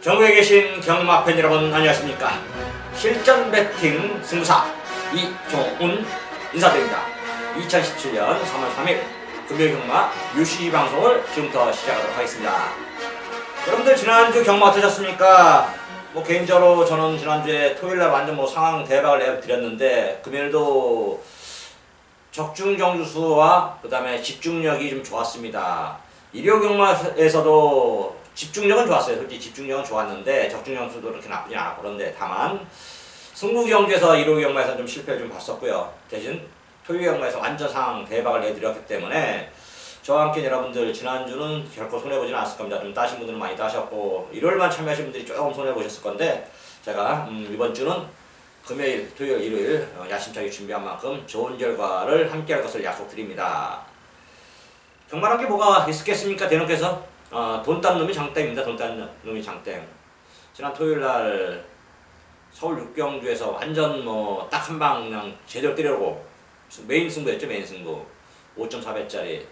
전국에 계신 경마 팬 여러분 안녕하십니까. 실전 배팅 승부사 이종훈 인사드립니다. 2017년 3월 3일 금요일 경마 유시 방송을 지금부터 시작하도록 하겠습니다. 여러분들 지난주 경마 어떠셨습니까? 개인적으로 저는 지난주에 토요일날 완전 상황 대박을 내드렸는데 금요일도 적중 경주수와 그 다음에 집중력이 좀 좋았습니다. 일요 경마에서도 집중력은 좋았어요. 솔직히 집중력은 좋았는데 적중 경수도 그렇게 나쁘진 않았고, 그런데 다만 승부 경주에서 일요 경마에서 좀 실패를 좀 봤었고요. 대신 토요일 경마에서 완전 상황 대박을 내드렸기 때문에 저와 함께 여러분들 지난주는 결코 손해보지는 않았을 겁니다. 좀 따신 분들은 많이 따셨고 일요일만 참여하신 분들이 조금 손해보셨을 건데 제가 이번 주는 금요일, 토요일, 일요일 야심차게 준비한 만큼 좋은 결과를 함께 할 것을 약속드립니다. 경마란 게 뭐가 있었겠습니까? 대놓고서 돈 딴 놈이 장땡입니다. 돈 딴 놈이 장땡. 지난 토요일날 서울 육경주에서 완전 딱 한 방 그냥 제대로 때려고 메인 승부였죠. 메인 승부 5.4배짜리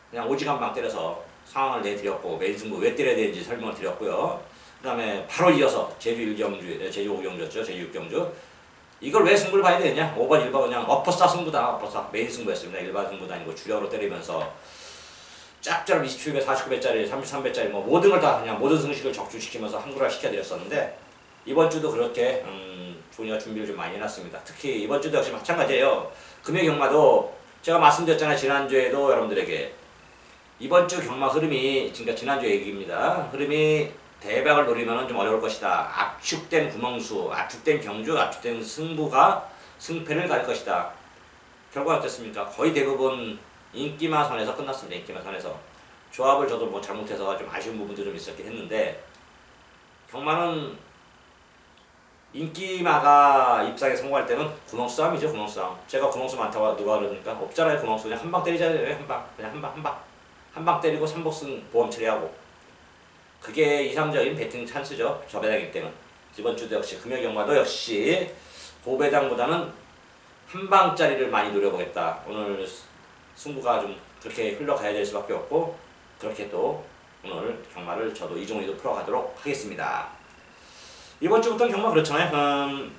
그냥 오직 한 방 때려서 상황을 내드렸고, 메인 승부 왜 때려야 되는지 설명을 드렸고요. 그 다음에 바로 이어서 제주 1경주, 제주 5경주였죠. 제주 6경주. 이걸 왜 승부를 봐야 되느냐? 5번, 1번 그냥 엎어싸 승부다. 엎어싸. 메인 승부였습니다. 일반 승부도 아니고 주력으로 때리면서 짭짤한 27배, 49배짜리, 33배짜리 모든 걸 다 그냥 모든 승식을 적중시키면서 한글화 시켜드렸었는데 이번 주도 그렇게 종이가 준비를 좀 많이 해놨습니다. 특히 이번 주도 역시 마찬가지예요. 금요 경마도 제가 말씀드렸잖아요. 지난주에도 여러분들에게 이번 주 경마 흐름이 지난주 얘기입니다. 흐름이 대박을 노리면 좀 어려울 것이다. 압축된 구멍수, 압축된 경주, 압축된 승부가 승패를 가릴 것이다. 결과가 어땠습니까? 거의 대부분 인기마 선에서 끝났습니다. 인기마 선에서. 조합을 저도 잘못해서 좀 아쉬운 부분도 좀 있었긴 했는데 경마는 인기마가 입상에 성공할 때는 구멍싸움이죠. 구멍싸움. 제가 구멍수 많다고 누가 그러니까 없잖아요. 구멍수 그냥 한 방 때리잖아요. 한 방. 그냥 한 방 때리고 3복승 보험 처리하고. 그게 이상적인 배팅 찬스죠. 저배당일 때는. 이번 주도 역시 금요 경마도 역시 고배당보다는 한 방짜리를 많이 노려보겠다. 오늘 승부가 좀 그렇게 흘러가야 될 수밖에 없고, 그렇게 또 오늘 경마를 저도 이종훈이도 풀어가도록 하겠습니다. 이번 주부터는 경마 그렇잖아요.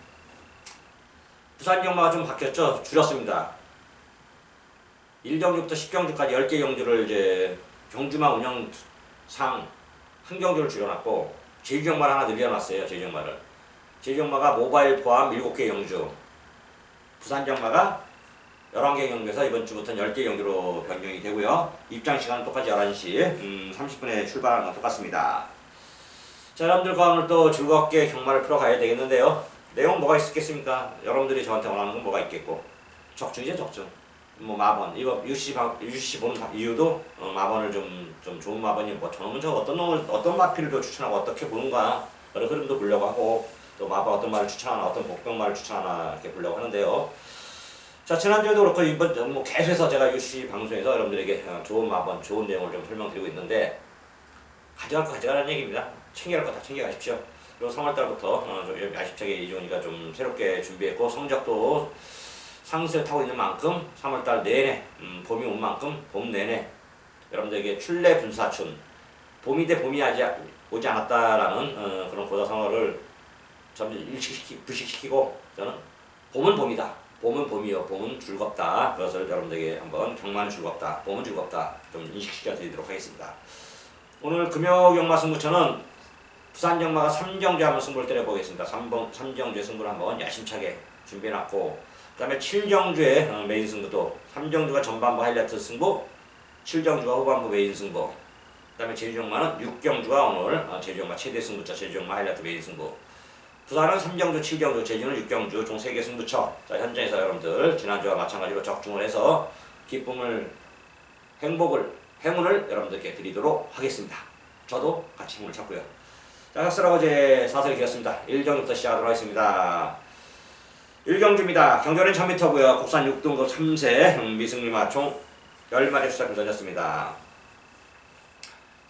부산 경마가 좀 바뀌었죠. 줄였습니다. 1경주부터 10경주까지 10개 경주를 이제 경주마 운영상 한 경주를 줄여놨고, 제주 경마를 하나 늘려놨어요. 제주 경마를. 제주 경마가 모바일 포함 7개 경주, 부산 경마가 11개 경주에서 이번 주부터는 10개 경주로 변경이 되고요. 입장 시간은 똑같이 11시 30분에 출발하는 건 똑같습니다. 자, 여러분들과 오늘 또 즐겁게 경마를 풀어가야 되겠는데요. 내용 뭐가 있겠습니까? 여러분들이 저한테 원하는 건 뭐가 있겠고, 적중이죠. 적중. 마번. 이거 유시 보는 이유도 마번을 좀 좋은 마번이 저놈은 어떤 마필을 더 추천하고 어떻게 보는가 여러 흐름도 보려고 하고, 또 마번 어떤 말을 추천하나 어떤 복병말을 추천하나 이렇게 보려고 하는데요. 자, 지난주에도 그렇고 이번 계속해서 제가 유시 방송에서 여러분들에게 좋은 마번, 좋은 내용을 좀 설명드리고 있는데 가져갈 거 가져가라는 얘기입니다. 챙겨갈 거 다 챙겨가십시오. 그리고 3월달부터 야심차게 이종훈이가 좀 새롭게 준비했고, 성적도 상승을 타고 있는 만큼 3월달 내내 봄이 온 만큼 봄 내내 여러분들에게 출래 분사춘, 봄이 돼 봄이 오지 않았다라는 그런 고사성어를 점점 불식시키고 저는 봄은 봄이다. 봄은 봄이요. 봄은 즐겁다. 그것을 여러분들에게 한번 경마는 즐겁다. 봄은 즐겁다. 좀 인식시켜 드리도록 하겠습니다. 오늘 금요 경마 승부처는 부산 경마가 3경주에 한번 승부를 때려보겠습니다. 3경주의 승부를 한번 야심차게 준비해놨고, 그 다음에 7경주의 메인 승부도 3경주가 전반부 하이라이트 승부, 7경주가 후반부 메인 승부, 그 다음에 제주 경마는 6경주가 오늘 제주 경마 최대 승부처, 제주 경마 하이라이트 메인 승부. 부산은 3경주, 7경주, 제주는 6경주 총 3개 승부처. 자, 현장에서 여러분들 지난주와 마찬가지로 적중을 해서 기쁨을, 행운을 여러분들께 드리도록 하겠습니다. 저도 같이 행운을 찾고요. 자, 삭스라고 이제 사설이 되었습니다. 1경주부터 시작하도록 하겠습니다. 1경주입니다. 경주는 1000m고요. 국산 6등급 3세 미승리마 총 10마리 수작을 던졌습니다.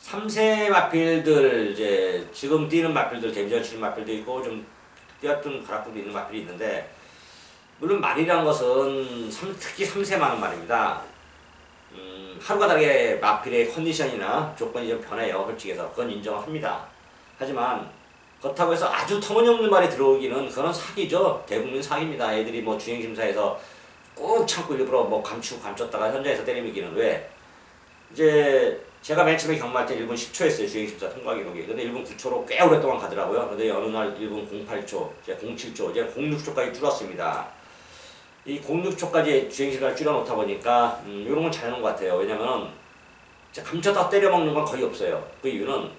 3세 마필들, 이제 지금 뛰는 마필들, 데뷔전 치는 마필도 있고 좀 뛰었던 가락들도 있는 마필이 있는데, 물론 말이란 것은 특히 3세만은 말입니다. 하루가 다르게 마필의 컨디션이나 조건이 좀 변해요. 솔직히 해서 그건 인정합니다. 하지만 그렇다고 해서 아주 터무니없는 말이 들어오기는 그건 사기죠. 대국민 사기입니다. 애들이 뭐 주행심사에서 꾹 참고 일부러 뭐 감추고 감췄다가 현장에서 때리기는 왜? 이제 제가 맨 처음에 경마할 때 1분 10초 했어요. 주행심사 통과 기록이. 근데 1분 9초로 꽤 오랫동안 가더라고요. 근데 어느 날 1분 08초, 이제 07초, 이제 06초까지 줄었습니다. 이 06초까지 주행심사를 줄여놓다 보니까 이런 건 잘하는 것 같아요. 왜냐면 감췄다 때려먹는 건 거의 없어요. 그 이유는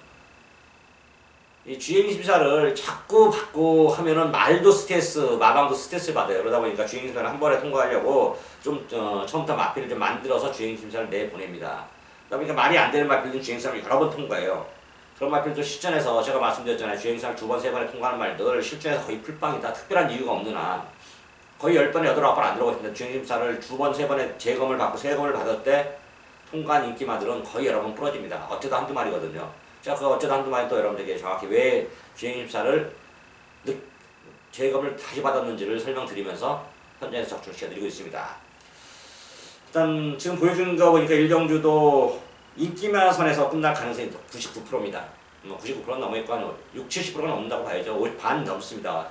이 주행심사를 자꾸 받고 하면은 말도 스트레스, 마방도 스트레스를 받아요. 그러다 보니까 주행심사를 한 번에 통과하려고 좀 처음부터 마필을 좀 만들어서 주행심사를 내보냅니다. 그러다 보니까 말이 안 되는 마필은 주행심사를 여러 번 통과해요. 그런 마필도 실전에서 제가 말씀드렸잖아요. 주행심사를 두 번, 세 번에 통과하는 말들 실전에서 거의 풀빵이다. 특별한 이유가 없는 한 거의 10번에 8, 9번 안 들어가고 있습니다. 주행심사를 두 번, 세 번에 재검을 받고 세검을 받을 때 통과한 인기마들은 거의 여러 번 부러집니다. 어쩌다 한두 마리거든요. 제가 그 어쩌다 한두 마리 또 여러분들에게 정확히 왜 주행심사를 재검을 다시 받았는지를 설명드리면서 현장에서 적중시켜드리고 있습니다. 일단 지금 보여주는 거 보니까 일경주도 인기만 선에서 끝날 가능성이 99%입니다. 99%는 넘어있고 한 60, 70%가 넘는다고 봐야죠. 반 넘습니다.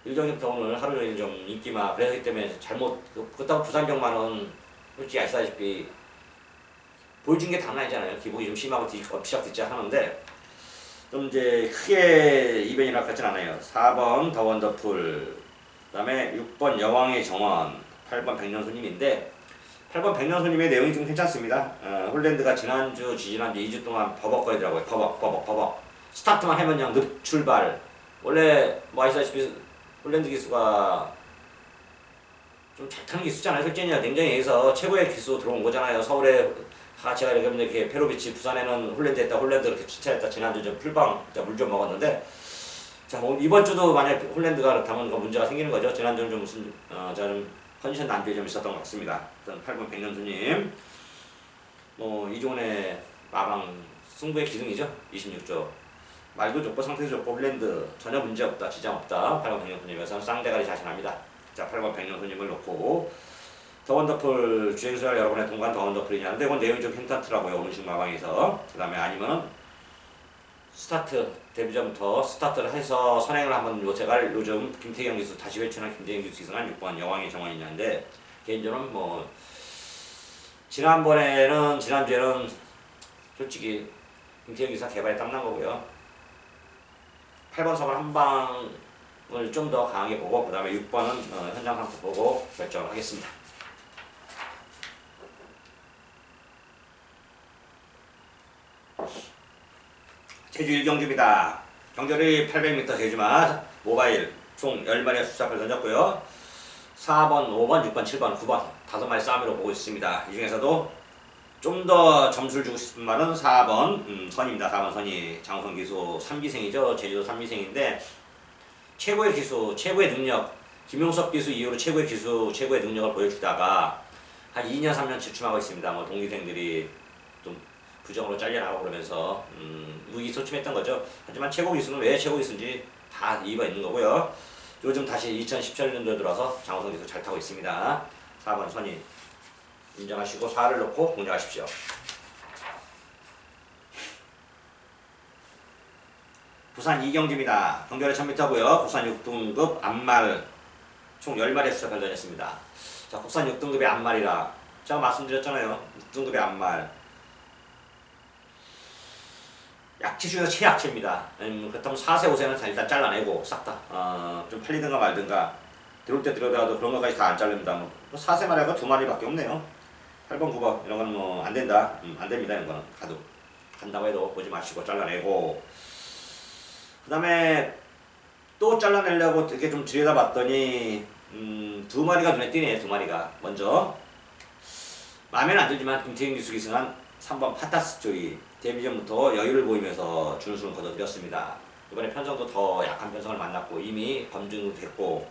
일경주부터 오늘 하루 종일 좀 인기만 그래서 때문에 잘못 그렇다고 부산경마는 솔직히 아시다시피 보여준 게 장난 아니잖아요. 기복이 좀 심하고 뒤적뒤적 하는데 좀 이제 크게 이변이라 같진 않아요. 4번 더 원더풀, 그 다음에 6번 여왕의 정원, 8번 백년손님인데 8번 백년손님의 내용이 좀 괜찮습니다. 홀랜드가 지난주, 지지난주 2주 동안 버벅거리더라고요. 버벅. 스타트만 하면 그냥 늪 출발. 원래 뭐 아시다시피 홀랜드 기수가 좀 잘 타는 기수잖아요. 솔직히 냉정히해서 최고의 기수 들어온 거잖아요. 서울에 제가 이렇게 페로비치 부산에는 홀랜드 했다, 홀랜드 그렇게 칭찬했다. 지난주 좀 풀방 물 좀 먹었는데 자 이번 주도 만약 홀랜드가 그렇다면 그 문제가 생기는 거죠. 지난주는 좀 무슨 저는 컨디션 난조이 좀 있었던 것 같습니다. 일단 8번 백년수님 뭐 이종훈의 마방 승부의 기둥이죠. 26조 말도 좋고 상태도 좋고 홀랜드 전혀 문제 없다, 지장 없다. 8번 백년수님에서는 쌍대가리 자신합니다. 자 8번 백년수님을 놓고 더 원더풀 주행수를 여러분의 동관 더 원더풀이냐 하는데 이건 내용이 좀 괜찮더라고요. 오늘식 마방에서. 그 다음에 아니면은 스타트 데뷔 전부터 스타트를 해서 선행을 한번 제가 요즘 김태경 기수 다시 회춘한 김태경 기수 기승한 6번 여왕의 정원이냐인데 개인적으로는 뭐 지난주에는 솔직히 김태경 기수가 개발에 땀난 거고요. 8번 서번 한 방을 좀 더 강하게 보고 그 다음에 6번은 현장 상태 보고 결정을 하겠습니다. 제주 1경주입니다. 경절이 800m 제주마 모바일 총 10마리의 수사표를 던졌고요. 4번, 5번, 6번, 7번, 9번 5마리 싸움으로 보고 있습니다. 이 중에서도 좀 더 점수를 주고 싶은 말은 4번 선입니다. 4번 선이 장우선 기수 3기생이죠. 제주도 3기생인데 최고의 기수, 최고의 능력 김용섭 기수 이후로 최고의 기수, 최고의 능력을 보여주다가 한 2년, 3년 주춤하고 있습니다. 뭐 동기생들이 좀 부정으로 잘려나가고 그러면서 의기소침했던 거죠. 하지만 최고 기수는 왜 최고 기수인지 다 이유가 있는 거고요. 요즘 다시 2017년도에 들어서 장우선 기수 잘 타고 있습니다. 4번 선이 인정하시고 4를 놓고 공략하십시오. 부산 이경지입니다. 경결에 1000m고요. 국산 6등급 암말 총 10마리의 수사표를 던졌습니다. 자, 국산 6등급의 암말이라 제가 말씀드렸잖아요. 6등급의 암말 약체 중에서 최약체입니다. 그렇다면 4세, 5세는 일단 잘라내고 싹 다 좀 팔리든가 말든가 들어올 때 들어다가도 그런 것까지 다 안 자릅니다. 뭐 4세 마리가 2마리밖에 없네요. 8번, 9번 이런 건 뭐 안 된다. 안 됩니다. 이런 거는 간다고 해도 보지 마시고 잘라내고 그 다음에 또 잘라내려고 이렇게 좀 들여다봤더니 2마리가 눈에 띄네. 2마리가 먼저 마음에는 안 들지만 김태경 기수 기승한 3번 파타스 조이 데뷔 전부터 여유를 보이면서 준우승을 거둬들였습니다. 이번에 편성도 더 약한 편성을 만났고 이미 검증됐고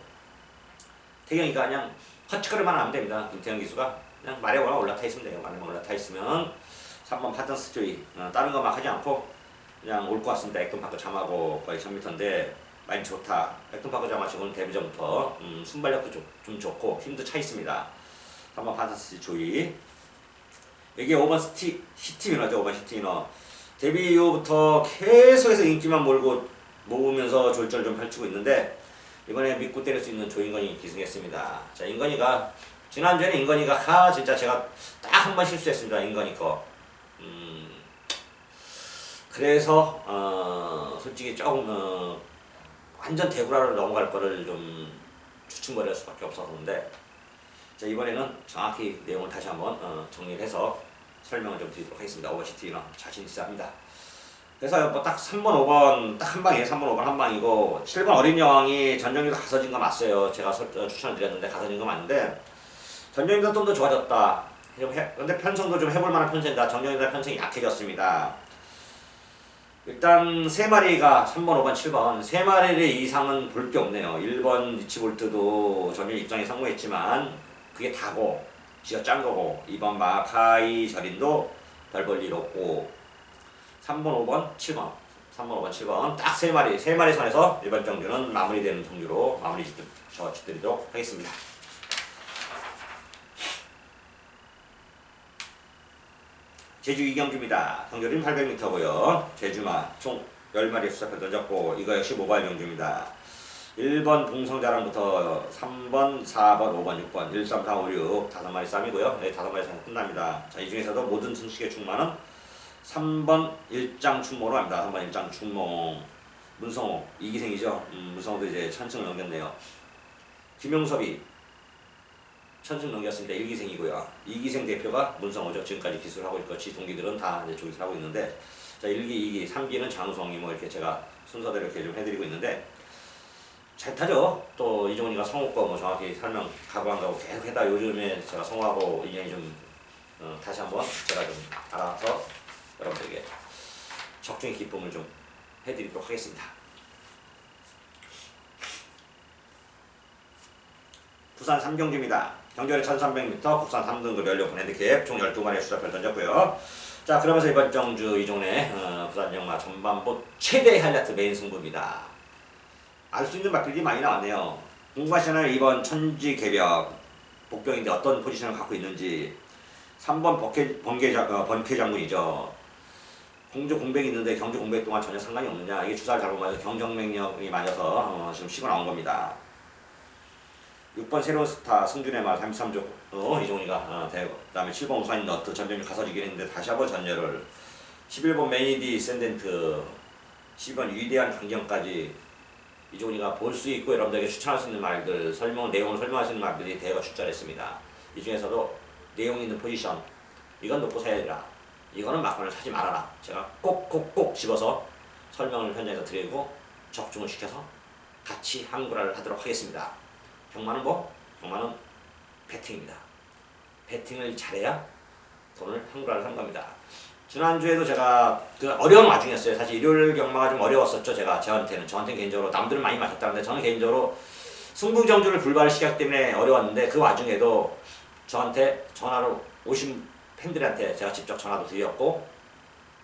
태경이가 그냥 허치거리만 하면 됩니다. 김태경 기수가 그냥 말에 올라타 있으면 돼요. 말에만 올라타 있으면 3번 파타스 조이 다른 거 막 하지 않고 그냥 올 것 같습니다. 액동파크 잠하고 거의 1000m인데 많이 좋다. 액동파크 잠하시고는 데뷔 전부터 순발력도 좀 좋고 힘도 차 있습니다. 3번 파타스 조이 여기에 5번 시티위너죠. 5번 시티위너 데뷔 이후부터 계속해서 인기만 모으면서 졸전을 좀 펼치고 있는데 이번에 믿고 때릴 수 있는 조인건이 기승했습니다. 자, 인건이가 지난주에는 인건이가 진짜 제가 딱 한 번 실수했습니다. 인건이 거. 그래서 솔직히 조금 완전 대구라를 넘어갈 거를 좀 주춤거릴 수밖에 없었는데 자, 이번에는 정확히 내용을 다시 한번 정리를 해서 설명을 좀 드리도록 하겠습니다. 오버시티는 자신 있어 합니다. 그래서 뭐 딱 3번, 5번 딱 한 방이에요. 3번, 5번 한 방이고 7번 어린 여왕이 전정기도 가서진 거 맞어요. 제가 추천을 드렸는데 가서진 거 맞는데 전정기도 좀 더 좋아졌다. 근데 편성도 좀 해볼 만한 편성이다. 전정기보다 편성이 약해졌습니다. 일단 세 마리가 3번, 5번, 7번 세 마리 이상은 볼 게 없네요. 1번 리치볼트도 전용 입장에 성공했지만 그게 다고 지가 짠 거고 2번 마카이 절인도 별 볼 일 없고 3번, 5번, 7번 3번, 5번, 7번 딱 세 마리 선에서 이번 정규는 마무리되는 정규로 마무리 짓드리도록 하겠습니다. 제주 이경주입니다. 경주는 800m고요. 제주마 총 10마리 수사표 던졌고 이거 역시 모바일 경주입니다. 1번 봉성자랑부터 3번, 4번, 5번, 6번 1, 3, 4, 5, 6 5마리 쌈이고요. 네, 5마리 쌈 끝납니다. 자, 이 중에서도 모든 승식의 충마는 3번 일장 충모로 합니다. 3번 일장 충모 문성호 2기생이죠. 문성호도 이제 천승을 넘겼네요. 김용섭이 천승 넘겼습니다. 1기생이고요. 2기생 대표가 문성호죠. 지금까지 기술을 하고 있고 지 동기들은 다 이제 조기를 하고 있는데 자 1기, 2기, 3기는 장우성이 뭐 이렇게 제가 순서대로 이렇게 좀 해드리고 있는데 잘 타죠. 또 이종훈이가 성우 거 뭐 정확히 설명 가고 안 가고 계속 해다 요즘에 제가 성우하고 인연이 좀 다시 한번 제가 좀 알아서 여러분들에게 적중의 기쁨을 좀 해드리도록 하겠습니다. 부산 3경주입니다. 경주에 1300m 국산 3등급 연료 보내드캡 총 12마리의 수자표를 던졌고요. 자, 그러면서 이번 정주 이종의 부산 영마 전반부 최대 하이라이트 메인 승부입니다. 알 수 있는 맛들이 많이 나왔네요. 궁금하시잖아요. 이번 천지 개벽 복병인데 어떤 포지션을 갖고 있는지 3번 번쾌 장군이죠. 공주 공백이 있는데 경주 공백 동안 전혀 상관이 없느냐. 이게 주사를 잘못 맞아서 경정맥력이 맞아서 지금 쉬고 나온 겁니다. 6번 새로운 스타 승준의 말 33조 이종이가 되고 그 다음에 7번 우사인 너트 전전이 가서지긴 했는데 다시 한번 전열을 11번 매니디 샌덴트 12번 위대한 강경까지 이종이가 볼 수 있고 여러분들에게 추천할 수 있는 말들 내용을 설명할 수 있는 말들이 대거 출자를 했습니다. 이 중에서도 내용 있는 포지션 이건 놓고 사야 되라. 이거는 막판을 사지 말아라. 제가 꼭꼭꼭 집어서 설명을 현장에서 드리고 적중을 시켜서 같이 한구라를 하도록 하겠습니다. 경마는 경마는 배팅입니다. 배팅을 잘해야 돈을 한구라를 한 겁니다. 지난주에도 제가 그 어려운 와중이었어요. 사실 일요일 경마가 좀 어려웠었죠. 저한테는 개인적으로 남들은 많이 마셨다는데 저는 개인적으로 승부정주를 불발 시작 때문에 어려웠는데 그 와중에도 저한테 전화로 오신 팬들한테 제가 직접 전화도 드렸고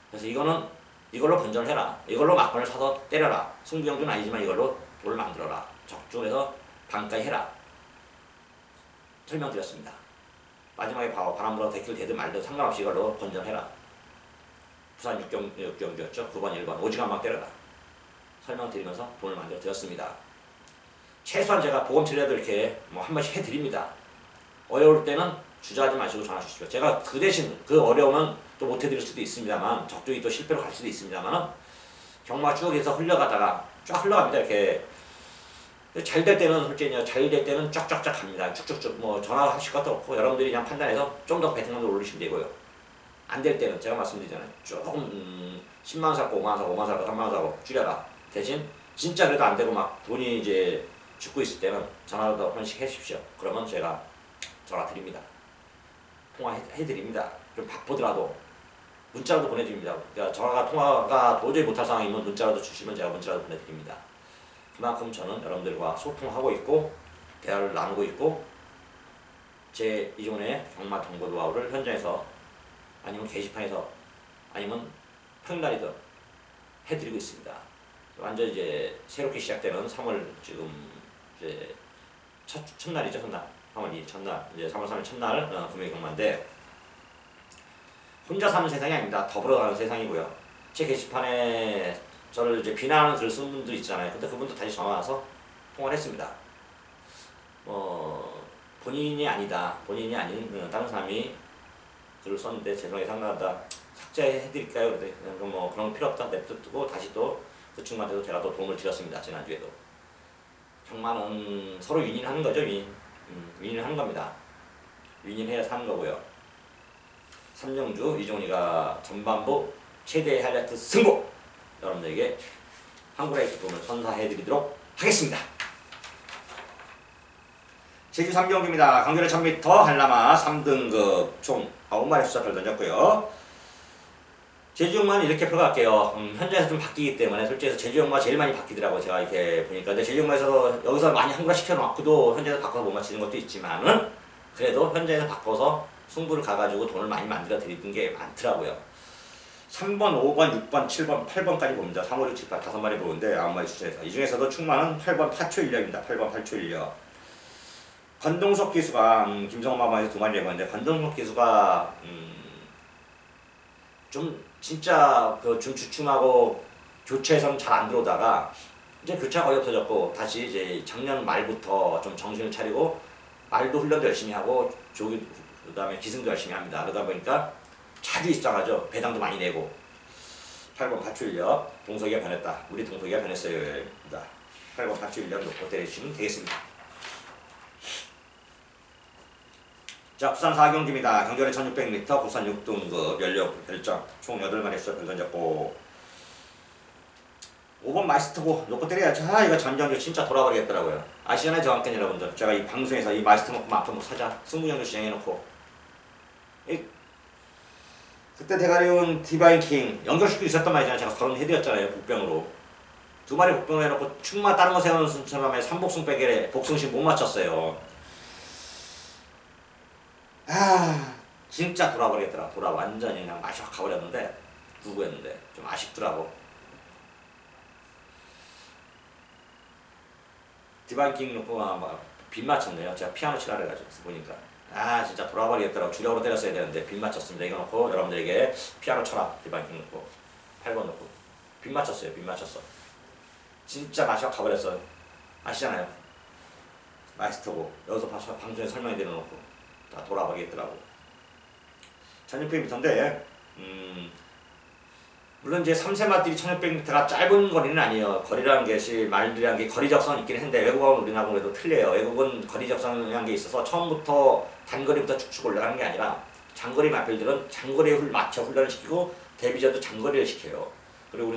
그래서 이걸로 번전해라. 이걸로 막판을 사서 때려라. 승부정주는 아니지만 이걸로 돈을 만들어라. 적중해서 반가이 해라. 설명드렸습니다. 마지막에 바람 불어 데키를 대든 말든 상관없이 이걸로 번전해라. 부산 6경주였죠. 9번, 1번 오지간막 때려라. 설명드리면서 돈을 만들어 드렸습니다. 최소한 제가 보험치료라도 이렇게 한 번씩 해드립니다. 어려울 때는 주저하지 마시고 전화 주십시오. 제가 그 대신 그 어려움은 또 못해드릴 수도 있습니다만 적중이 또 실패로 갈 수도 있습니다만 경마 쭉 해서 흘러가다가 쫙 흘러갑니다. 이렇게 잘 될 때는 솔직히 잘 될 때는 쫙쫙쫙 갑니다. 쭉쭉쭉 전화하실 것도 없고 여러분들이 그냥 판단해서 좀 더 배팅감을 올리시면 되고요. 안 될 때는 제가 말씀드리잖아요. 조금 10만원 사고 5만원 사고 5만원 사고 3만원 사고 줄여라. 대신 진짜 그래도 안 되고 막 돈이 이제 죽고 있을 때는 전화도 한 번씩 해주십시오. 그러면 제가 전화 드립니다. 통화해드립니다. 좀 바쁘더라도 문자라도 보내드립니다. 그러니까 통화가 도저히 못할 상황이면 문자라도 주시면 제가 문자라도 보내드립니다. 그만큼 저는 여러분들과 소통하고 있고 대화를 나누고 있고 제 이종의 경마 정보 노하우를 현장에서 아니면 게시판에서 아니면 평일날이든 해드리고 있습니다. 완전 이제 새롭게 시작되는 3월 지금 이제 첫날이죠. 3월 2일 첫날 이제 3월 3일 첫날 금요일 경마인데 혼자 사는 세상이 아닙니다. 더불어 가는 세상이고요. 제 게시판에 저를 이제 비난하는 글 쓴 분들 있잖아요. 근데 그분도 다시 전화 와서 통화를 했습니다. 본인이 아니다. 본인이 아닌 다른 사람이 글을 썼는데 죄송하게 상관하다. 삭제해드릴까요? 그래. 뭐 그런 거 필요 없다. 냅두고 다시 또 그 친구한테도 제가 또 도움을 드렸습니다. 지난주에도. 경마는 서로 윈윈하는 거죠. 윈윈하는 겁니다. 윈윈해야 사는 거고요. 삼령주 이종훈이가 전반부 최대의 하이라이트 승부! 여러분들에게 한국의 기쁨을 선사해드리도록 하겠습니다. 제주 3경기입니다. 강렬의 1000m 한라마 3등급 총 9마리 수작을 던졌고요. 제주역마는 이렇게 평가할게요. 현장에서 좀 바뀌기 때문에 솔직히 제주역마 제일 많이 바뀌더라고요. 제가 이렇게 보니까. 근데 제주역마에서도 여기서 많이 한국화 시켜놓고도 현장에서 바꿔서 못 맞히는 것도 있지만은 그래도 현장에서 바꿔서 승부를 가가지고 돈을 많이 만들어 드리는 게 많더라고요. 3번, 5번, 6번, 7번, 8번까지 봅니다. 3, 5, 6, 7, 8 5마리 보는데 9마리 추천해서. 이 중에서도 충만은 8번 8초 1력입니다. 8번 8초 1력. 권동석 기수가 김성마마에서 2마리 내봤는데 권동석 기수가 좀 진짜 좀 주춤하고 교체에서는 잘 안 들어오다가 이제 교체가 거의 없어졌고 다시 이제 작년 말부터 좀 정신을 차리고 말도 훈련도 열심히 하고 그다음에 기승도 열심히 합니다. 그러다 보니까 자주 입상하죠. 배당도 많이 내고. 8번 8초 1력 동석이가 변했다. 우리 동석이가 변했어요. 8번 8초 1력 놓고 때리시면 되겠습니다. 자, 부산 4경기입니다. 경결의 1600m, 부산 6등급, 연력 별점, 총 8마리 수별 던졌고 5번 마이스터고 놓고 때려야죠. 이거 전경주 진짜 돌아버리겠더라고요. 아시잖아요, 저한테 여러분들. 제가 이 방송에서 이 마이스터 먹고 앞으로 뭐 사자, 승부경주 진행해놓고 그때 대가리온 디바인킹 연결시키고 있었단 말이잖아요. 제가 30헤드였잖아요, 복병으로. 2마리 복병을 해놓고 충마 다른 거 세우는 순처럼 3복승 빼게 복승식 못 맞췄어요. 진짜 돌아버리겠더라. 완전히 그냥 맛이 확 가버렸는데 구구했는데 좀 아쉽더라고. 디바이킹 놓고 빗 맞췄네요. 제가 피아노 치라 그래가지고 보니까 진짜 돌아버리겠더라고. 주력으로 때렸어야 되는데 빗 맞췄습니다. 이거 놓고 여러분들에게 피아노 쳐라. 디바이킹 놓고 8번 놓고 빗 맞췄어요. 빗 맞췄어. 진짜 맛이 확 가버렸어요. 아시잖아요. 마이스터고 여기서 방송에 설명해 드려놓고 다 돌아버리겠더라고. 1600m인데 물론 이제 3세마들이 1600m가 짧은 거리는 아니에요. 거리라는 것이 말들이라는 게 거리 적성이 있긴 한데 외국하고 우리나라하고 그래도 틀려요. 외국은 거리 적성이라는 게 있어서 처음부터 단거리부터 축축 올라가는 게 아니라 장거리 마필들은 장거리에 맞춰 훈련을 시키고 데뷔전도 장거리를 시켜요. 그리고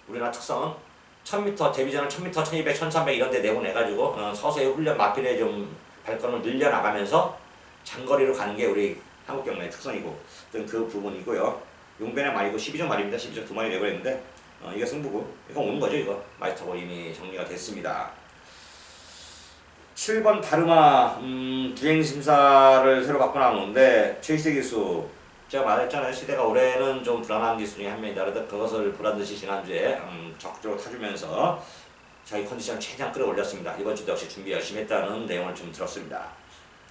우리나라 특성은 1000m 데뷔전을 1000m, 1200, 1300 이런 데 내보내가지고 서서히 훈련 마필에 좀 발걸음을 늘려나가면서 장거리로 가는 게 우리 한국 경마의 특성이고 그 부분이고요. 용변의 말이고 12점 말입니다. 12점 2마리 내보냈는데 이게 승부고 이거 오는 거죠. 이거 마이스터고 이미 정리가 됐습니다. 7번 다르마 주행심사를 새로 바꿔 나오는데 최희세 기수 제가 말했잖아요. 시대가 올해는 좀 불안한 기수 중에 한 명이다. 그래서 그것을 보란듯이 지난주에 적극적으로 타주면서 자기 컨디션을 최대한 끌어올렸습니다. 이번 주도 역시 준비 열심히 했다는 내용을 좀 들었습니다.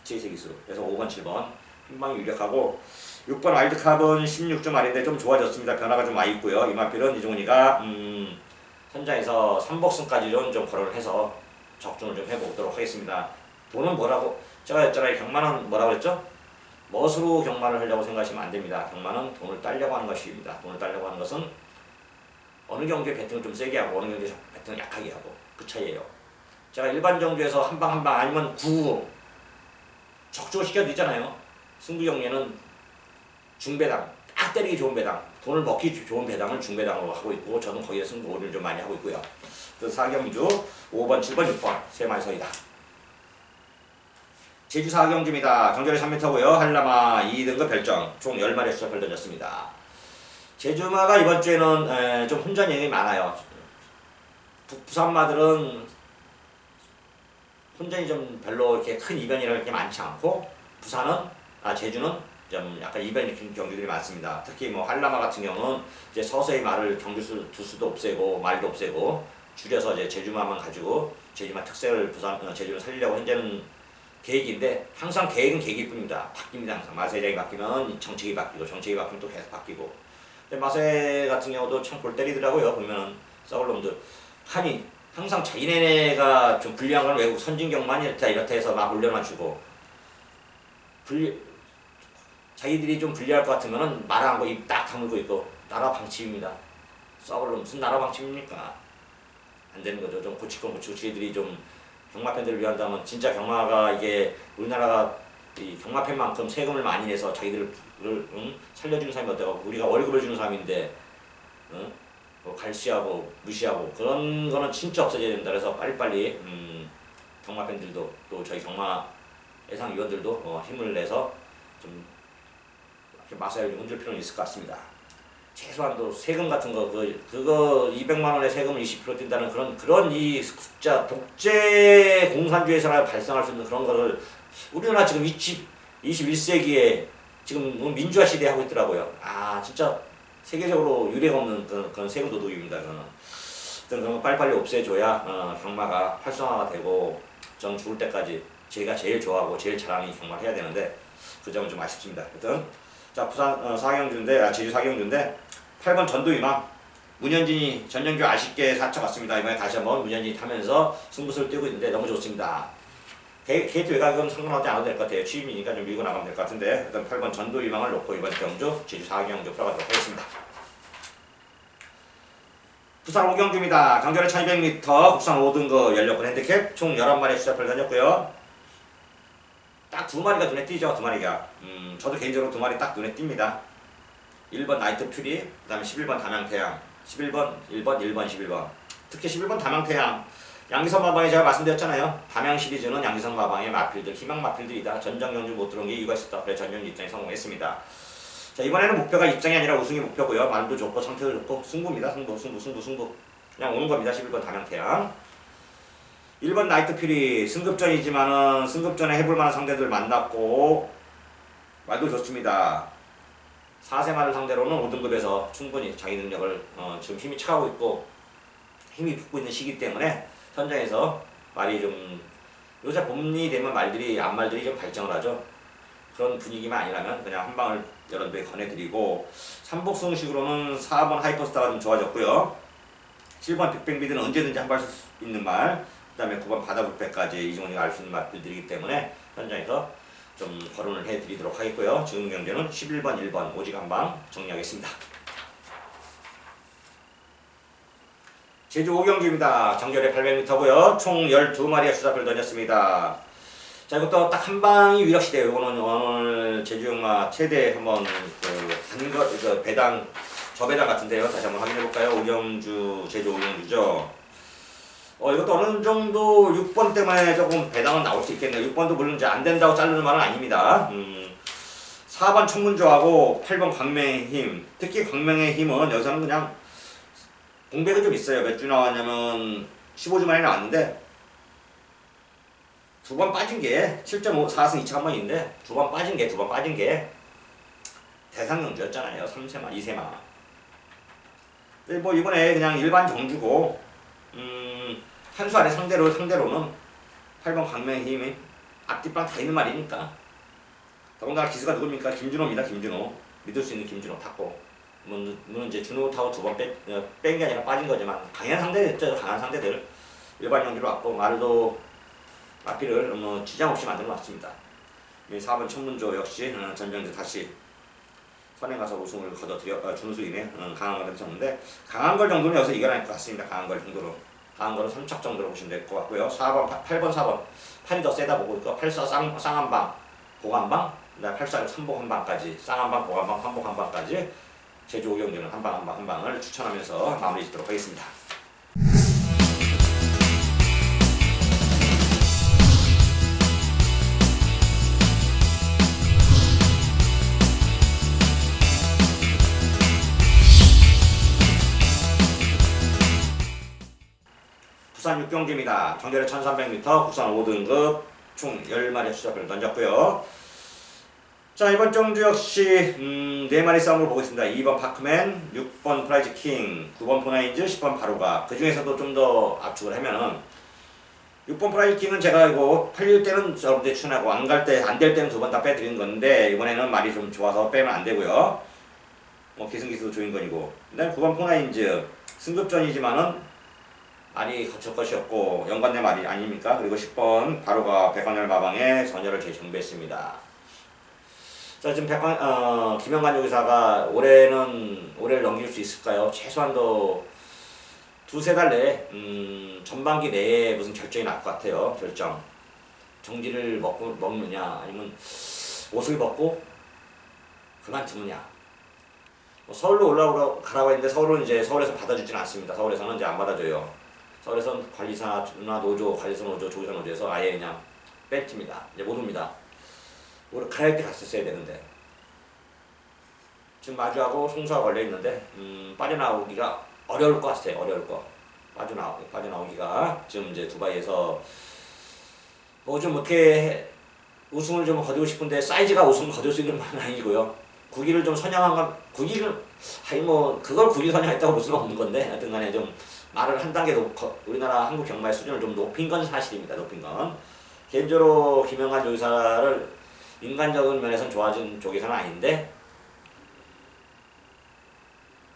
최희세 기수. 그래서 5번, 7번 흰방이 유력하고 6번 와일드캅은 16점 아래인데 좀 좋아졌습니다. 변화가 좀 많이 있고요. 이마필은 이종훈이가 현장에서 3복승까지는 좀 거론을 해서 적중을 좀 해보도록 하겠습니다. 돈은 뭐라고 제가 했잖아요. 경마는 뭐라고 했죠? 멋으로 경마를 하려고 생각하시면 안 됩니다. 경마는 돈을 따려고 하는 것입니다. 돈을 따려고 하는 것은 어느 경기에 배팅을 좀 세게 하고 어느 경기에 배팅을 약하게 하고 그 차이예요. 제가 일반 정주에서 한 방 아니면 9 적중을 시켜도 있잖아요. 승부 경기에는 중배당, 딱 때리기 좋은 배당, 돈을 먹기 좋은 배당을 중배당으로 하고 있고 저는 거기에 승부를 좀 많이 하고 있고요. 그 4경주 5번, 7번, 6번 세 마리 서이다. 제주 4경주입니다. 경절의 3m고요. 한라마 2등급 별정 총 10마리 수작을 던졌습니다. 제주마가 이번 주에는 좀 혼전 여행이 많아요. 부산마들은 혼전이 좀 별로 이렇게 큰 이변이라는 게 많지 않고 제주는 좀 약간 이변 일으키는 경기들이 많습니다. 특히 뭐 한라마 같은 경우는 이제 서서히 말을 두수도 없애고 말도 없애고 줄여서 이제 제주마만 가지고 제주마 특색을 제주를 살리려고 현재는 계획인데 항상 계획은 계획일 뿐입니다. 바뀝니다. 항상 마세장이 바뀌면 정책이 바뀌고 정책이 바뀌면 또 계속 바뀌고 마세 같은 경우도 참 골 때리더라고요. 보면은 썩을 놈들. 아니 항상 자기네가 좀 불리한 건 외국 선진경만 이렇다 해서 막 올려맞추고 자기들이 좀 불리할 것 같으면은 말안 하고 입 딱 다물고 있고 나라 방침입니다. 썩을 놈 무슨 나라 방침입니까? 안 되는 거죠. 좀 고칠 건 고치고 저희들이 좀 경마 팬들을 위한다면 진짜 경마가 이게 우리나라가 이 경마 팬만큼 세금을 많이 내서 자기들을 살려주는 사람이 어때요? 우리가 월급을 주는 사람인데 뭐 갈시하고 무시하고 그런 거는 진짜 없어져야 된다. 그래서 빨리빨리 경마 팬들도 또 저희 경마 예상 위원들도 힘을 내서 좀 마사를 좀 흔들 필요는 있을 것 같습니다. 최소한도 세금 같은 거 그거 200만 원의 세금을 20% 뛴다는 그런 이 숫자 독재 공산주의에서나 발생할 수 있는 그런 거를 우리나라 지금 21세기에 지금 민주화 시대 하고 있더라고요. 아 진짜 세계적으로 유례가 없는 그런 세금 도둑입니다. 그런 거 빨리빨리 없애줘야 경마가 활성화가 되고 전 죽을 때까지 제가 제일 좋아하고 제일 잘하는 이 경마를 해야 되는데 그 점은 좀 아쉽습니다. 하여튼 자 부산 제주 사경주인데 8번 전도희망 문현진이 전정규 아쉽게 사쳐갔습니다. 이번에 다시 한번 문현진이 타면서 승부수를 띄고 있는데 너무 좋습니다. 게이트 외곽은 상관하지 않아도 될 것 같아요. 취임이니까 좀 밀고 나가면 될 것 같은데 일단 8번 전도희망을 놓고 이번 경주 제주 4경주 풀어가도록 하겠습니다. 부산 5경주입니다. 강결의 1200m 국산 5등급 열렸고 핸디캡 총 11마리 수자표를 던졌고요. 딱 2마리가 눈에 띄죠. 2마리가 저도 개인적으로 2마리 딱 눈에 띕니다. 1번 나이트 퓨리, 그 다음에 11번 담양태양 11번, 1번, 11번 특히 11번 담양태양 양기선 마방에 제가 말씀드렸잖아요. 담양 시리즈는 양기선 마방의 마필들, 희망 마필들이다. 전장 경주 못 들어온 게 이유가 있었다. 그래서 전경주 입장에 성공했습니다. 자 이번에는 목표가 입장이 아니라 우승이 목표고요. 말도 좋고 상태도 좋고 승부입니다. 승부 그냥 오는 겁니다. 11번 담양태양 1번 나이트 퓨리 승급전이지만은 승급전에 해볼 만한 상대들 만났고 말도 좋습니다. 4세마를 상대로는 5등급에서 충분히 자기 능력을 지금 힘이 차가고 있고 힘이 붙고 있는 시기 때문에 현장에서 말이 좀 요새 봄이 되면 앞말들이 좀 발전을 하죠. 그런 분위기만 아니라면 그냥 한 방을 여러분들에 권해드리고 삼복승식으로는 4번 하이퍼스타가 좀 좋아졌고요. 7번 빅뱅비드는 언제든지 한 발 쓸 수 있는 말, 그 다음에 9번 바다불패까지 이종훈이가 알 수 있는 말들이기 때문에 현장에서 좀 거론을 해드리도록 하겠고요. 지금 경기는 11번, 1번 오직 한 방 정리하겠습니다. 제주 5경주입니다. 정결에 800m고요. 총 12마리의 수자표를 던졌습니다. 자 이것도 딱 한 방이 위력시대예요. 이거는 오늘 제주경마 최대 한번 배당 저배당 같은데요. 다시 한번 확인해볼까요? 5경주 제주 5경주죠. 이것도 어느 정도 6번 때문에 조금 배당은 나올 수 있겠네요. 6번도 물론 이제 안 된다고 자르는 말은 아닙니다. 4번 청문조하고 8번 광명의 힘. 특히 광명의 힘은 여기서는 그냥 공백은 좀 있어요. 몇 주 나왔냐면 15주 만에 나왔는데 두 번 빠진 게 7.5, 4승 2차 한 번 있는데 두 번 빠진 게 대상경주였잖아요. 3세마, 2세마. 근데 뭐 이번에 그냥 일반 정주고 한 수 아래 상대로는 8번 광명의 힘이 앞뒷방 다 있는 말이니까 더군다나 기수가 누굽니까? 김준호입니다. 김준호. 믿을 수 있는 김준호 탔고 물론 이제 준호 타고 두 번 뺀 게 아니라 빠진 거지만 강한 상대들 일반 경기로 왔고 말도 마피를 지장 없이 만들어 놨습니다. 4번 천문조 역시 전정주 다시 선행 가서 우승을 거둬들여 준우승이네. 강한 걸 했었는데 강한 걸 정도는 여기서 이겨낼 것 같습니다. 강한 걸 정도로. 강한 거는 3척 정도로 보시면 될 것 같고요. 8번 4번 판이 더 세다 보고 있고 84 쌍한방 보간방 그다음 84 3복 한 방까지 쌍한방 보간방 한복 한 방까지 제주 5경주는 한 방을 추천하면서 마무리 짓도록 하겠습니다. 부산 6경주입니다. 정결에 1300m 국산 5등급 총 10마리 수자표를 던졌고요. 자 이번 경주 역시 4마리 싸움을 보고 있습니다. 2번 파크맨, 6번 프라이즈 킹, 9번 포나인즈, 10번 바로가. 그 중에서도 좀 더 압축을 하면은 6번 프라이즈 킹은 제가 이거 팔릴 때는 여러분들 추천하고 안 될 때는 두 번 다 빼드리는 건데 이번에는 말이 좀 좋아서 빼면 안 되고요. 기승기수 조인건이고, 그다음에 9번 포나인즈 승급전이지만은 말이 거칠 것이 없고 연관된 말이 아닙니까? 그리고 10번 바로가 백관열 마방에 전열을 재정비했습니다. 자, 지금 김영관 요기사가 올해를 넘길 수 있을까요? 최소한도 두세 달 내에 전반기 내에 무슨 결정이 날 것 같아요. 결정. 정지를 먹느냐 아니면 옷을 벗고 그만두느냐. 서울로 올라가라고 했는데 서울에서 받아주지는 않습니다. 서울에서는 이제 안 받아줘요. 서울에서는 관리사나 노조, 조기사 노조에서 아예 그냥 뺏깁니다. 이제 못 옵니다. 가야 할 때 갔었어야 되는데 지금 마주하고 송수가 걸려 있는데 빠져나오기가 어려울 것 같아요. 어려울 거. 빠져나오기가 지금 이제 두바이에서 뭐 좀 어떻게 우승을 좀 거두고 싶은데 사이즈가 우승을 거둘 수 있는 건 아니고요. 국위를 좀 선양한 건 그걸 국위 선양했다고 볼 수는 없는 건데 하여튼간에 좀 말을 한 단계 우리나라 한국 경마의 수준을 좀 높인 건 사실입니다. 높인 건. 개인적으로 김영관 조기사를 인간적인 면에서는 좋아진 조기사는 아닌데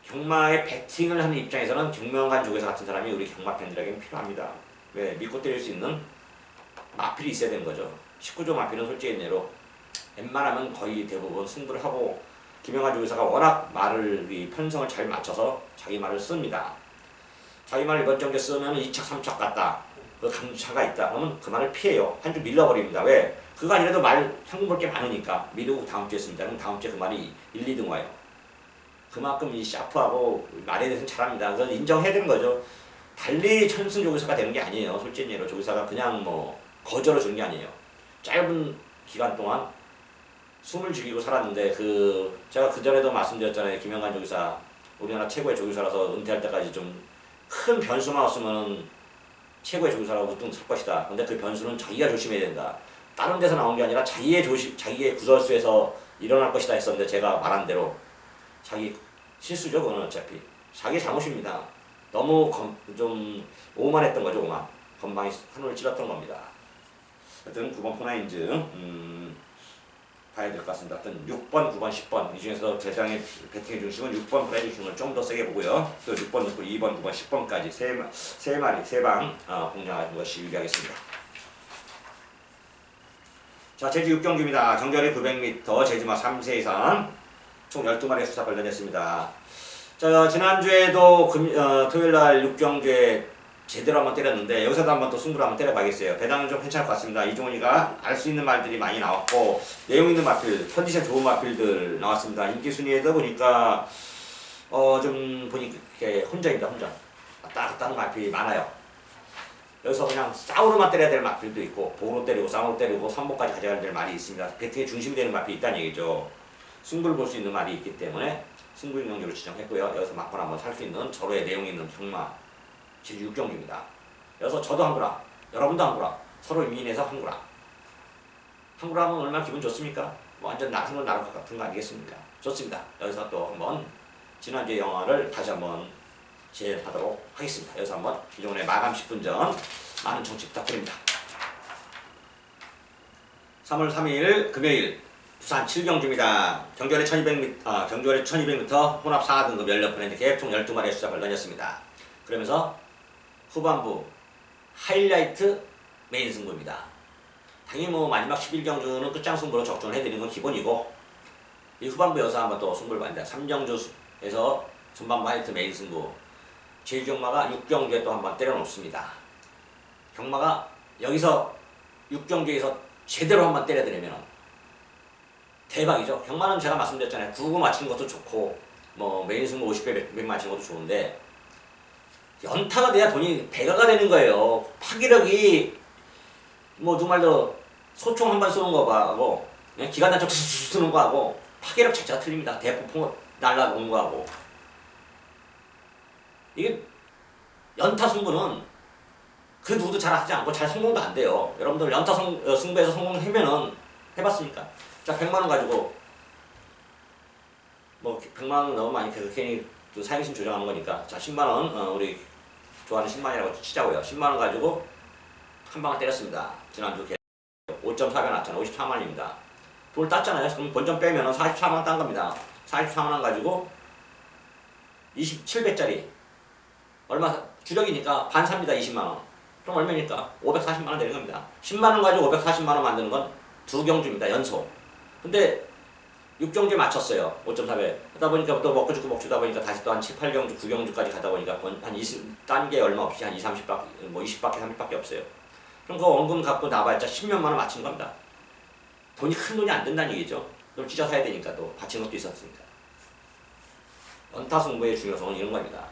경마에 배팅을 하는 입장에서는 김영관 조기사 같은 사람이 우리 경마 팬들에게는 필요합니다. 왜? 믿고 때릴 수 있는 마필이 있어야 되는 거죠. 19조 마필은 솔직히 얘기로 웬만하면 거의 대부분 승부를 하고 김영관 조기사가 워낙 편성을 잘 맞춰서 자기 말을 씁니다. 자기 말을 이번 경기에 쓰면 2착 3착 갔다. 그 강차가 있다. 그러면 그 말을 피해요. 한 줄 밀려버립니다. 왜? 그거 아니라도 현금 볼 게 많으니까 미루고 다음 주에 씁니다. 그럼 다음 주에 그 말이 1, 2등 와요. 그만큼 이 샤프하고 말에 대해서는 잘합니다. 그래서 인정해야 되는 거죠. 달리 천승 조기사가 되는 게 아니에요. 솔직히 얘기로 조기사가 그냥 거저를 주는 게 아니에요. 짧은 기간 동안 숨을 죽이고 살았는데 제가 그전에도 말씀드렸잖아요. 김영관 조기사 우리나라 최고의 조기사라서 은퇴할 때까지 좀 큰 변수만 없으면 최고의 조기사라고 우뚱 설 것이다. 근데 그 변수는 자기가 조심해야 된다. 다른 데서 나온 게 아니라 자기의 구설수에서 일어날 것이다 했었는데 제가 말한 대로 자기 실수죠. 그거는 어차피 자기 잘못입니다. 너무 좀 오만했던 거죠. 오만. 건방이 하늘을 찔렀던 겁니다. 하여튼 9번 포나인즈 봐야 될 것 같습니다. 하여튼 6번, 9번, 10번 이 중에서 배팅의 중심은 6번 프라이 중심을 좀 더 세게 보고요. 또 6번 넣고 2번, 9번, 10번까지 세 방 공략하는 것이 유리하겠습니다. 자, 제주 6경기입니다. 정결이 900m, 제주마 3세 이상 총 12마리의 수사를 던졌습니다. 자, 지난주에도 토요일날 6경기에 제대로 한번 때렸는데 여기서도 한번 또 승부를 한번 때려봐야겠어요. 배당은 좀 괜찮을 것 같습니다. 이종훈이가 알 수 있는 말들이 많이 나왔고 내용 있는 마필, 컨디션 좋은 마필들 나왔습니다. 인기 순위에도 보니까 좀 보니까 혼자입니다. 혼자. 왔다 갔다 하는 마필이 많아요. 여기서 그냥 싸우로만 때려야 될 마필도 있고 보로 때리고 쌍으로 때리고 3보까지 가져가야 될 말이 있습니다. 배팅의 중심이 되는 마필이 있다는 얘기죠. 승부를 볼 수 있는 말이 있기 때문에 승부인 경기로 지정했고요. 여기서 막판 한번 살 수 있는 서로의 내용 있는 경마 제주 6경기입니다. 여기서 저도 한구라, 여러분도 한구라, 서로 미인해서 한구라. 한구라 하면 얼마나 기분 좋습니까? 완전 하늘 나를 것 같은 거 아니겠습니까? 좋습니다. 여기서 또 한번 지난주의 영화를 다시 한번 재하도록 하겠습니다. 여기서 한번 기존의 마감 10분 전 많은 청취 부탁드립니다. 3월 3일 금요일 부산 7경주입니다. 경주월에 1200m 혼합 4등급 16번 핸디캡 총 12마리의 수작을 던졌습니다. 그러면서 후반부 하이라이트 메인 승부입니다. 당연히 마지막 11경주는 끝장 승부로 적중을 해드리는 건 기본이고 이 후반부여서 한번 또 승부를 봤는데 3경주에서 전반부 하이라이트 메인 승부 제주경마가 6경주에 또 한번 때려놓습니다. 경마가 여기서 6경주에서 제대로 한번 때려드리면 대박이죠. 경마는 제가 말씀드렸잖아요. 9구 맞히는 것도 좋고 메인 승부 50배 100 맞히는 것도 좋은데 연타가 돼야 돈이 배가가 되는 거예요. 파기력이 누말로 소총 한 번 쏘는 거하고 기관 단총 쏘는 거하고 파기력 자체가 틀립니다. 대포 날라오는 거하고 이게 연타 승부는 그 누구도 잘 하지 않고 잘 성공도 안 돼요. 여러분들 연타 승부에서 성공하면은 해봤으니까 자 100만원 가지고 100만원 너무 많이 계속 괜히 사행심 조정하는 거니까 자 10만원 우리 좋아하는 10만이라고 치자고요. 10만원 가지고 한 방을 때렸습니다. 지난주 5.4배 났잖아. 54만원입니다. 돈을 땄잖아요. 그럼 본전 빼면 44만원 딴 겁니다. 44만원 가지고 27배짜리 얼마 주력이니까 반 삽니다. 20만원. 그럼 얼마니까 540만원 되는 겁니다. 10만원 가지고 540만원 만드는 건 두 경주입니다. 연속. 근데 6경주에 맞췄어요. 5.4배. 하다 보니까 또 먹고 죽고 먹고 주다 보니까 다시 또 한 7, 8경주, 9경주까지 가다 보니까 한 20단계 얼마 없이 한 30바퀴, 뭐 20바퀴, 30바퀴 없어요. 그럼 그 원금 갖고 나봤자 10몇만원 맞춘 겁니다. 돈이 큰 돈이 안 된다는 얘기죠. 그럼 찢어 사야 되니까 또 바친 것도 있었으니까. 연타 승부의 중요성은 이런 겁니다.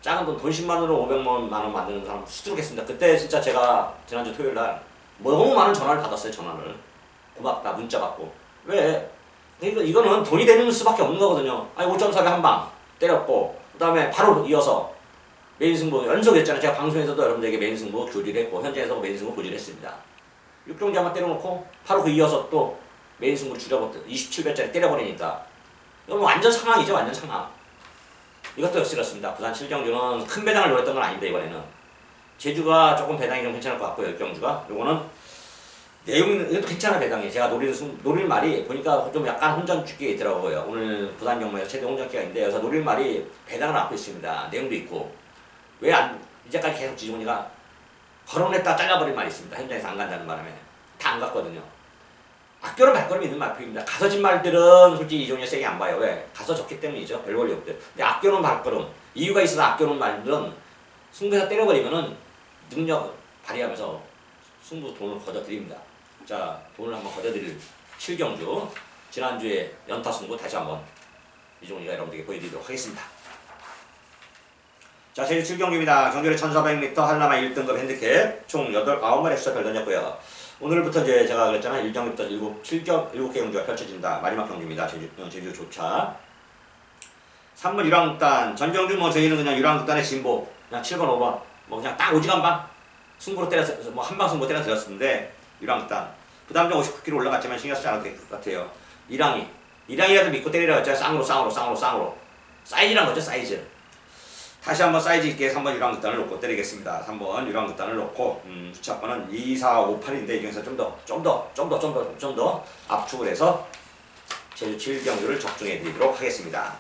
작은 돈 10만원으로 500만원 만드는 사람 수두룩했습니다. 그때 진짜 제가 지난주 토요일날 너무 많은 전화를 받았어요. 전화를. 고맙다 문자 받고. 왜? 그러니까 이거는 돈이 되는 수밖에 없는 거거든요. 아니 5.4배 한 방 때렸고 그 다음에 바로 이어서 메인 승부 연속했잖아요. 제가 방송에서도 여러분들에게 메인 승부 교지를 했고 현장에서 메인 승부 교지를 했습니다. 6경기 한번 때려놓고 바로 그 이어서 또 메인 승부를 줄여버렸 27배짜리 때려버리니까 이건 완전 상황이죠. 완전 상황. 이것도 역시 그렇습니다. 부산 7경주는 큰 배당을 노렸던 건 아닌데 이번에는 제주가 조금 배당이 좀 괜찮을 것 같고요. 10경주가 요거는 내용은 이것도 괜찮아 배당이. 제가 노릴 말이 보니까 좀 약간 혼전주기가 있더라고요. 오늘 부산 경마에서 최대 혼전기가 있는데 여기서 노릴 말이 배당을 낳고 있습니다. 내용도 있고 왜 안 이제까지 계속 지지문이가 거론했다 잘라버린 말이 있습니다. 현장에서 안 간다는 바람에 다 안 갔거든요. 악교는 발걸음 있는 말표입니다. 가서 진 말들은 솔직히 이종이 세게 안 봐요. 왜? 가서 졌기 때문이죠. 별 권리 없대. 근데 악교는 발걸음 이유가 있어서 악교는 말들은 승부에서 때려버리면은 능력 발휘하면서 승부 돈을 거둬드립니다. 자, 돈을 한번 거둬드릴 7경주 지난주에 연타 승부 다시 한번 이종이가 여러분들에게 보여드리도록 하겠습니다. 자, 제주 7경주입니다. 경주를 1400m 한라마 1등급 핸디캡 총 9마리 수사별 던졌고요. 오늘부터 이제 제가 그랬잖아요. 1경기부터 7개 경주가 펼쳐진다. 마지막 경주입니다. 제주 조차. 3번 유랑극단. 전경주 뭐 저희는 그냥 유랑극단의 진보. 그냥 7번, 5번. 뭐 그냥 딱 오지간방. 승부로 때려서 뭐 한방 승부 때려 드렸었는데 유랑극단. 부담점 59kg 올라갔지만 신경 쓰지 않아도 될 것 같아요. 이랑이라도 믿고 때리라고 했잖아요. 쌍으로. 사이즈란 거죠. 사이즈. 다시 한번 사이즈 있게 3번 유랑극단을 놓고 때리겠습니다. 3번 유랑극단을 놓고 수차번은 2, 4, 5, 8인데 이 중에서 좀 더 압축을 해서 제주 7경주를 적중해 드리도록 하겠습니다.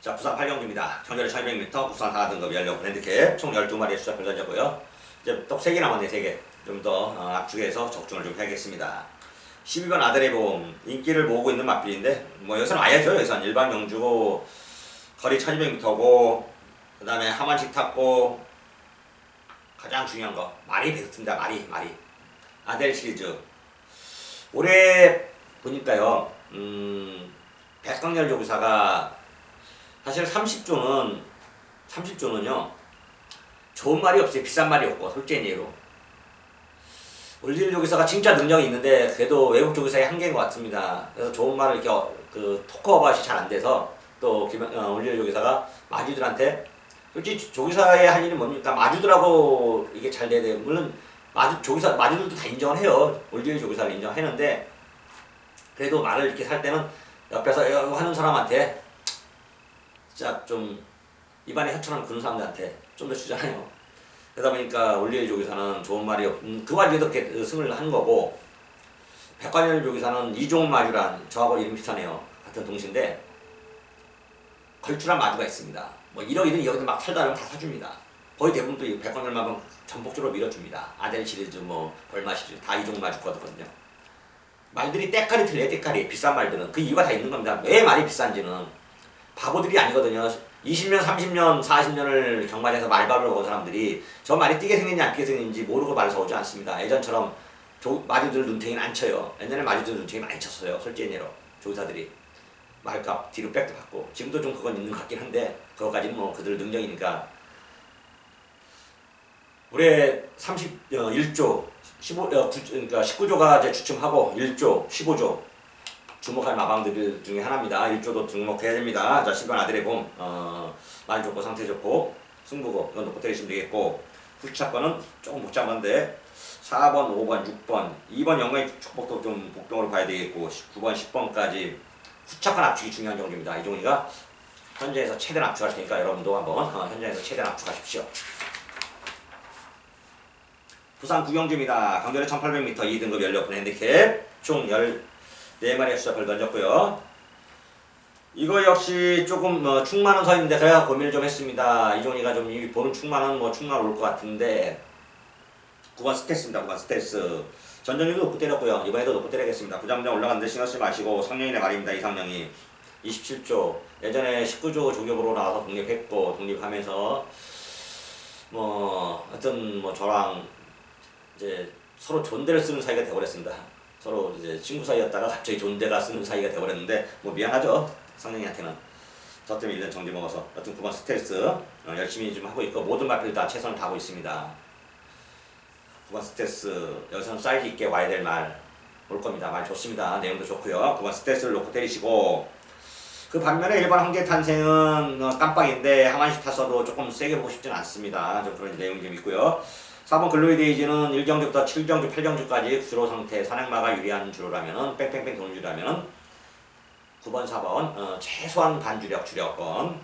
자, 부산 8경주입니다. 경주를 1200m 국산 4등급 연령 핸디캡 총 12마리의 수차별 던졌고요. 이제 또 3개 남았네. 3개. 좀 더 압축해서 적중을 좀 해야겠습니다. 12번 아들의 봄 인기를 모으고 있는 맛빌인데 뭐 여기서는 와야죠. 여기서는 일반 경주고 거리 1200m고 그 다음에 하만식 탔고 가장 중요한 거 말이 베스트입니다. 말이 아델 시리즈 올해 보니까요 백광열 조구사가 사실 30조는요 좋은 말이 없어요. 비싼 말이 없고 솔직히 예로 올릴 조기사가 진짜 능력이 있는데 그래도 외국 조기사의 한계인 것 같습니다. 그래서 좋은 말을 이렇게 그 토크어바웃이 잘 안 돼서 또 올릴 조기사가 마주들한테 솔직히 조기사의 할 일이 뭡니까? 마주들하고 이게 잘 돼야 돼요. 물론 마주들도 다 인정을 해요. 올릴 조기사를 인정하는데 그래도 말을 이렇게 살 때는 옆에서 하는 사람한테 진짜 좀 입안에 혀처럼 그런 사람들한테 좀 더 주잖아요. 그러다 보니까 올리엘 조기사는 좋은 말이 그 와중에도 이렇게 승을 한 거고 백관열 조기사는 이종훈 마주란 저하고 이름 비슷하네요. 같은 동시인데 걸출한 마주가 있습니다. 뭐 1억이든 2억이든 막 살다 보면 다 사줍니다. 거의 대부분 또 백관열만 전폭적으로 밀어줍니다. 아델 시리즈 뭐 벌마 시리즈 다 이종훈 마주 거거든요. 말들이 때깔이 틀려요. 때깔이 비싼 말들은 그 이유가 다 있는 겁니다. 왜 말이 비싼지는 바보들이 아니거든요. 20년, 30년, 40년을 경마장에서 말밥을 먹은 사람들이 저 말이 뛰게 생겼는지 안 뛰게 생겼는지 모르고 말을 사오지 않습니다. 예전처럼 마주들 눈탱이는 안 쳐요. 옛날에 마주들 눈탱이 많이 쳤어요. 솔직히 예로 조사들이 말값 뒤로 백도 받고 지금도 좀 그건 있는 것 같긴 한데 그거까지는 뭐 그들 능력이니까 올해 31조 그러니까 19조가 이제 주춤하고 1조 15조 주목할 마방들 중에 하나입니다. 1조도 주목해야 됩니다. 자, 10번 아들의 봄, 말 좋고 상태 좋고 승부고 이건 놓고 때리시면 되겠고 후차권은 조금 복잡한데 4번, 5번, 6번, 2번 영광의 축복도 좀 복동으로 봐야 되겠고 9번, 10번까지 후차권 압축이 중요한 경주입니다. 이 종이가 현장에서 최대한 압축할 테니까 여러분도 한번 현장에서 최대한 압축하십시오. 부산 구경주입니다. 강변의 1800m 2등급 연료분 핸디캡 총 4마리의 수작을 던졌고요. 이거 역시 조금 충만은 서 있는데 그래야 고민을 좀 했습니다. 이종이가 좀 이 보는 충만은 충만 올 것 같은데 9번 스텔스입니다. 9번 스텔스. 전전에도 높고 때렸고요. 이번에도 높고 때리겠습니다. 부장장 올라가는데 신경 쓰지 마시고 성령이네 말입니다. 이상령이 27조. 예전에 19조 조교부로 나와서 독립했고 독립하면서 하여튼 저랑 이제 서로 존대를 쓰는 사이가 되어버렸습니다. 서로 이제 친구 사이였다가 갑자기 존대가 쓰는 사이가 되어버렸는데 미안하죠. 성령이한테는. 저 때문에 1년 정지 먹어서. 여튼 9번 스텔스 열심히 좀 하고 있고 모든 말필 다 최선을 다하고 있습니다. 9번 스텔스 여기서는 사이즈 있게 와야 될 말 올 겁니다. 말 좋습니다. 내용도 좋고요. 9번 스텔스를 놓고 때리시고 그 반면에 1번 한계 탄생은 깜빡인데 하만씩 탔어도 조금 세게 보고 싶지는 않습니다. 좀 그런 내용이 좀 있고요. 4번 글로이 데이지는 1경주부터 7경주, 8경주까지 주로 상태 산행마가 유리한 주로라면은 뺑뺑뺑 도는 주라면은 9번, 4번 최소한 반주력, 주력권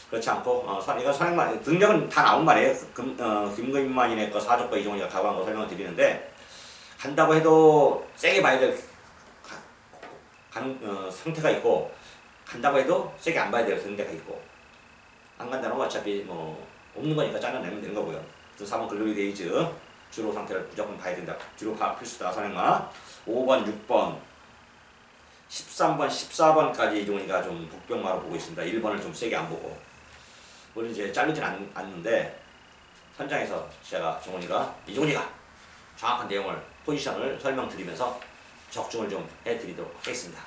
그렇지 않고 이거 산행마 능력은 다 나온 말이에요. 김금만이네 거 사족과 이종이가 가고한 거 설명을 드리는데 간다고 해도 세게 봐야 될 상태가 있고 간다고 해도 세게 안 봐야 될 상태가 있고 안 간다는 건 어차피 없는 거니까 잘라내면 되는 거고요. 4번 글로리 데이즈 주로 상태를 무조건 봐야 된다. 주로 필수다 산행마. 5번, 6번, 13번, 14번까지 이종이가 좀 복병마로 보고 있습니다. 1번을 좀 세게 안 보고 물론 이제 자르진 않는데 현장에서 제가 이종이가 정확한 내용을 포지션을 설명드리면서 적중을 좀 해드리도록 하겠습니다.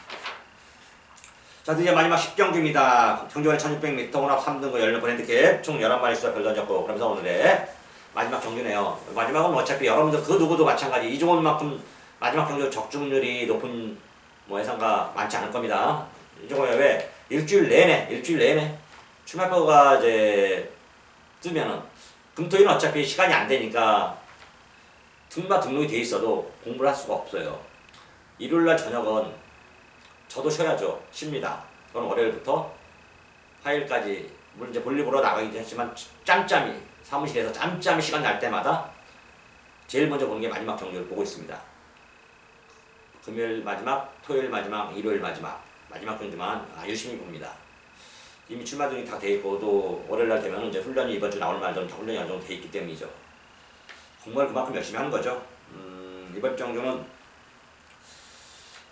자, 드디어 마지막 10경주입니다. 경주원의 1600m 혼합 3등급 16번 핸디캡 총 11마리 수다 별 던졌고 그러면서 오늘의 마지막 경주네요. 마지막은 어차피 여러분들 그 누구도 마찬가지 이종원만큼 마지막 경주 적중률이 높은 예상가 많지 않을 겁니다. 이종원이 왜 일주일 내내 출마표가 이제 뜨면은 금토일은 어차피 시간이 안 되니까 등록이 돼 있어도 공부를 할 수가 없어요. 일요일날 저녁은 저도 쉬어야죠. 쉽니다. 그건 월요일부터 화요일까지 물론 이제 볼일 보러 나가기도 했지만 짬짬이 사무실에서 짬짬이 시간 날 때마다 제일 먼저 보는 게 마지막 경주를 보고 있습니다. 금요일 마지막, 토요일 마지막, 일요일 마지막 경주만 열심히 봅니다. 이미 출마 등이 다 돼 있고 또 월요일날 되면 이제 훈련이 이번 주 나올 말들은 다 훈련이 어느 정도 돼 있기 때문이죠. 공부를 그만큼 열심히 하는 거죠. 이번 경주는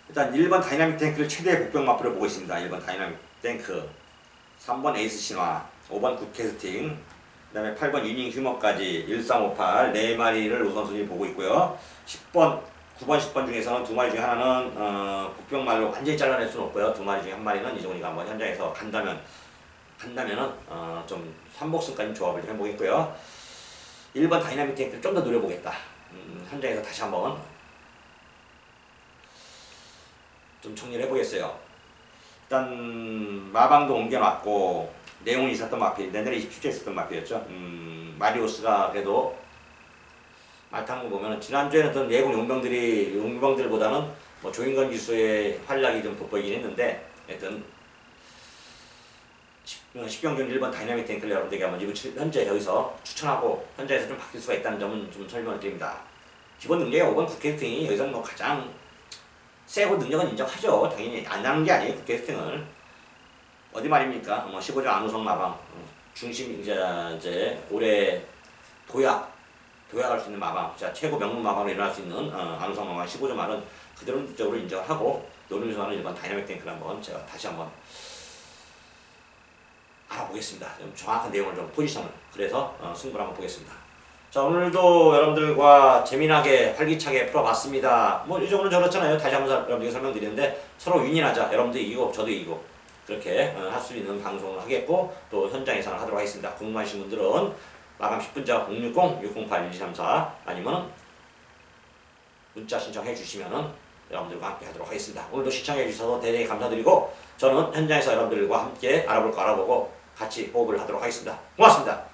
일단 1번 다이나믹 탱크를 최대 복병 마표를 보고 있습니다. 1번 다이나믹 탱크, 3번 에이스 신화, 5번 굿캐스팅, 그 다음에 8번 유닝 휴머까지 1358 4마리를 우선순위 보고 있고요. 10번, 9번, 10번 중에서는 2마리 중에 하나는 복병말로 완전히 잘라낼 수는 없고요. 2마리 중에 1마리는 이종이가 한번 현장에서 간다면은 좀 3복승까지 조합을 좀 해보겠고요. 1번 다이나믹 탱크를 좀 더 노려보겠다. 현장에서 다시 한번 좀 정리를 해보겠어요. 일단 마방도 옮겨놨고 내용이 있었던 마필, 내년에 27조 있었던 마필이었죠. 마리오스가 그래도 말 타는 거 보면 지난주에는 어떤 예군 용병들보다는 조인건 기수의 활약이 좀 돋보이긴 했는데 하여튼 10경준 1번 다이나믹 탱크를 여러분들에게 한번 현재 여기서 추천하고 현장에서 좀 바뀔 수가 있다는 점은 좀 설명을 드립니다. 기본 능력의 5번 굿캐스팅이 여기서는 가장 세고 능력은 인정하죠. 당연히 안 나는 게 아니에요. 굿캐스팅을 어디 말입니까? 15조 안우성 마방 중심 이제 올해 도약할 수 있는 마방, 최고 명문 마방으로 일어날 수 있는 안우성 마방 15조 말은 그대로적으로 인정을 하고 노르면서 하는 일반 다이나믹 탱크를 한번 제가 다시 한번 알아보겠습니다. 좀 정확한 내용을 좀 포지션을 그래서 승부를 한번 보겠습니다. 자, 오늘도 여러분들과 재미나게 활기차게 풀어봤습니다. 이 정도는 저렇잖아요. 다시 한번 여러분들께 설명드리는데 서로 윈윈하자. 여러분도 이기고 저도 이기고 그렇게 할 수 있는 방송을 하겠고 또 현장에서 하도록 하겠습니다. 궁금하신 분들은 마감 10분 전 060-608-1234 아니면 문자 신청해 주시면은 여러분들과 함께 하도록 하겠습니다. 오늘도 시청해 주셔서 대단히 감사드리고 저는 현장에서 여러분들과 함께 알아볼 거 알아보고 같이 호흡을 하도록 하겠습니다. 고맙습니다.